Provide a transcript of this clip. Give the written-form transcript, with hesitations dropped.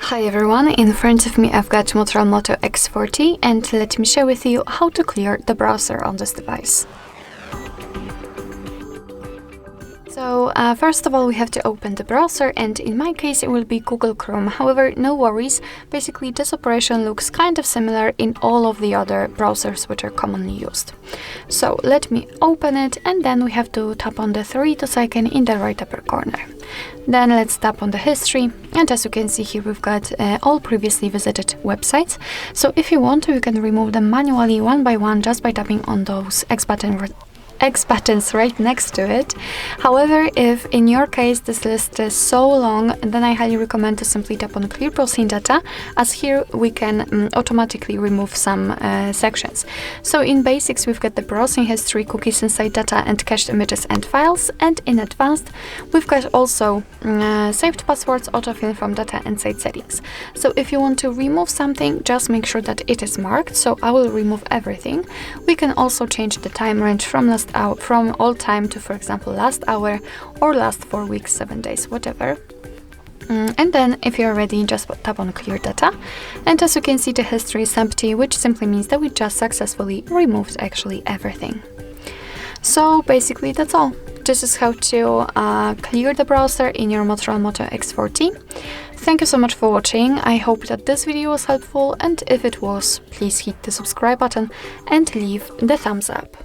Hi everyone, in front of me I've got Motorola Moto X40 and let me share with you how to clear the browser on this device. So first of all we have to open the browser, and in my case it will be Google Chrome. However, no worries, basically this operation looks kind of similar in all of the other browsers which are commonly used. So let me open it, and then we have to tap on the three dots icon in the right upper corner. Then let's tap on the history, and as you can see here we've got all previously visited websites. So if you want to, you can remove them manually one by one just by tapping on those X buttons right next to it. However, if in your case this list is so long, then I highly recommend to simply tap on clear browsing data, as here we can automatically remove some sections. So in basics we've got the browsing history, cookies inside data, and cached images and files, and in advanced we've got also saved passwords, autofill from data, and site settings. So if you want to remove something, just make sure that it is marked, so I will remove everything. We can also change the time range from all time to, for example, last hour or last 4 weeks, 7 days, whatever. And then if you're ready, just tap on clear data, and as you can see the history is empty, which simply means that we just successfully removed actually everything. So basically that's all. This is how to clear the browser in your Motorola Moto X40. Thank you so much for watching. I hope that this video was helpful, and if it was, please hit the subscribe button and leave the thumbs up.